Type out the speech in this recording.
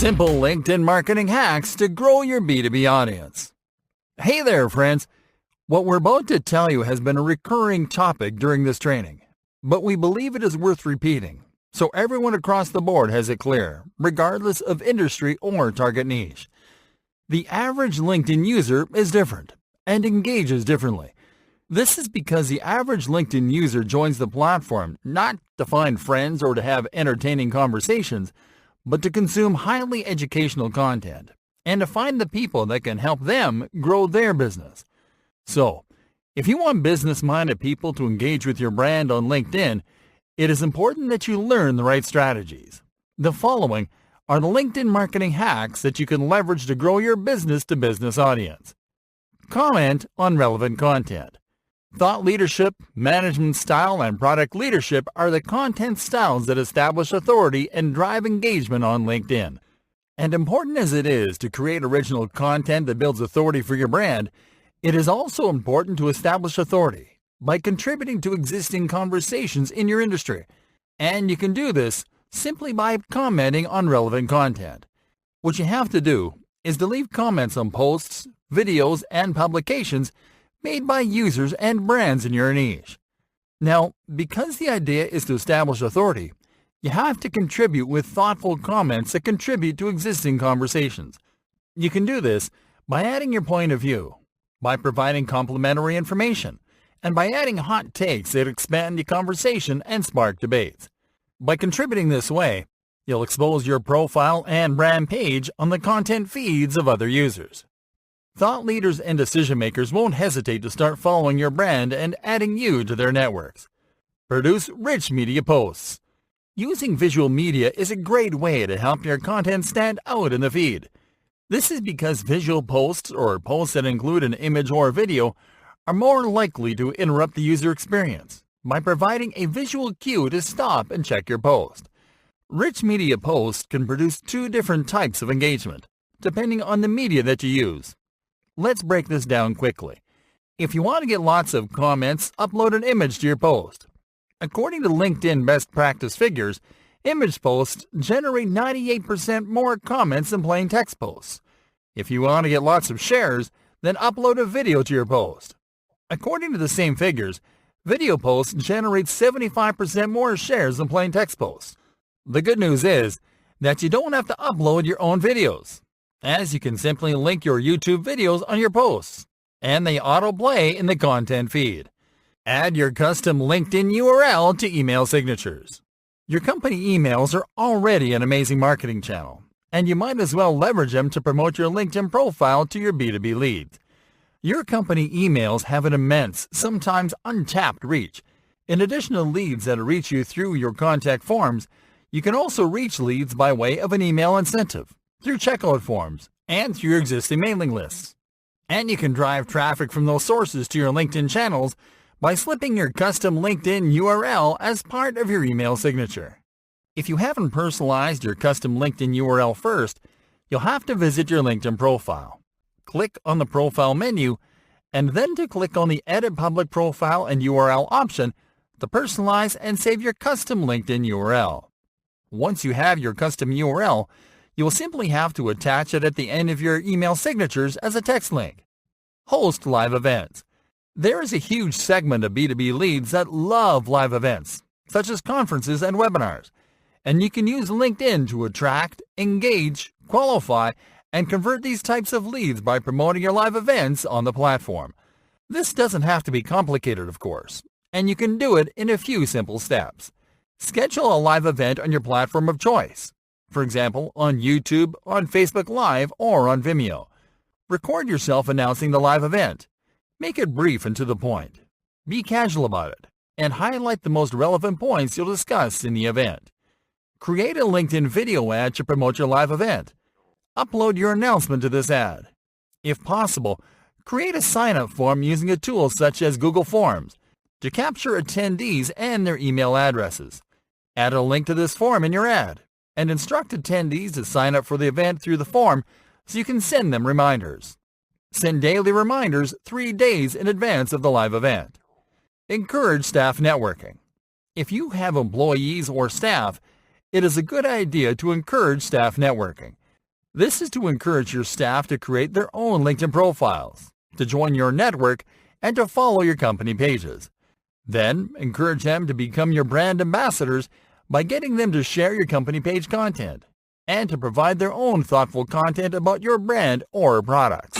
Simple LinkedIn marketing hacks to grow your B2B audience. Hey there, friends. What we're about to tell you has been a recurring topic during this training, but we believe it is worth repeating, so everyone across the board has it clear, regardless of industry or target niche. The average LinkedIn user is different and engages differently. This is because the average LinkedIn user joins the platform not to find friends or to have entertaining conversations, but to consume highly educational content and to find the people that can help them grow their business. So, if you want business-minded people to engage with your brand on LinkedIn, it is important that you learn the right strategies. The following are the LinkedIn marketing hacks that you can leverage to grow your business-to-business audience. Comment on relevant content. Thought leadership, management style, and product leadership are the content styles that establish authority and drive engagement on LinkedIn. And important as it is to create original content that builds authority for your brand, it is also important to establish authority by contributing to existing conversations in your industry. And you can do this simply by commenting on relevant content. What you have to do is to leave comments on posts, videos, and publications made by users and brands in your niche. Now, because the idea is to establish authority, you have to contribute with thoughtful comments that contribute to existing conversations. You can do this by adding your point of view, by providing complimentary information, and by adding hot takes that expand the conversation and spark debates. By contributing this way, you'll expose your profile and brand page on the content feeds of other users. Thought leaders and decision makers won't hesitate to start following your brand and adding you to their networks. Produce rich media posts. Using visual media is a great way to help your content stand out in the feed. This is because visual posts or posts that include an image or video are more likely to interrupt the user experience by providing a visual cue to stop and check your post. Rich media posts can produce two different types of engagement, depending on the media that you use. Let's break this down quickly. If you want to get lots of comments, upload an image to your post. According to LinkedIn best practice figures, image posts generate 98% more comments than plain text posts. If you want to get lots of shares, then upload a video to your post. According to the same figures, video posts generate 75% more shares than plain text posts. The good news is that you don't have to upload your own videos, as you can simply link your YouTube videos on your posts, and they autoplay in the content feed. Add your custom LinkedIn URL to email signatures. Your company emails are already an amazing marketing channel, and you might as well leverage them to promote your LinkedIn profile to your B2B leads. Your company emails have an immense, sometimes untapped reach. In addition to leads that reach you through your contact forms, you can also reach leads by way of an email incentive, through checkout forms, and through your existing mailing lists. And you can drive traffic from those sources to your LinkedIn channels by slipping your custom LinkedIn URL as part of your email signature. If you haven't personalized your custom LinkedIn URL first, you'll have to visit your LinkedIn profile. Click on the Profile menu, and then to click on the Edit Public Profile and URL option to personalize and save your custom LinkedIn URL. Once you have your custom URL, you will simply have to attach it at the end of your email signatures as a text link. Host live events. There is a huge segment of B2B leads that love live events, such as conferences and webinars, and you can use LinkedIn to attract, engage, qualify, and convert these types of leads by promoting your live events on the platform. This doesn't have to be complicated, of course, and you can do it in a few simple steps. Schedule a live event on your platform of choice, for example, on YouTube, on Facebook Live, or on Vimeo. Record yourself announcing the live event. Make it brief and to the point. Be casual about it, and highlight the most relevant points you'll discuss in the event. Create a LinkedIn video ad to promote your live event. Upload your announcement to this ad. If possible, create a sign-up form using a tool such as Google Forms to capture attendees and their email addresses. Add a link to this form in your ad, and instruct attendees to sign up for the event through the form so you can send them reminders. Send daily reminders 3 days in advance of the live event. Encourage staff networking. If you have employees or staff, it is a good idea to encourage staff networking. This is to encourage your staff to create their own LinkedIn profiles, to join your network, and to follow your company pages. Then, encourage them to become your brand ambassadors by getting them to share your company page content and to provide their own thoughtful content about your brand or products.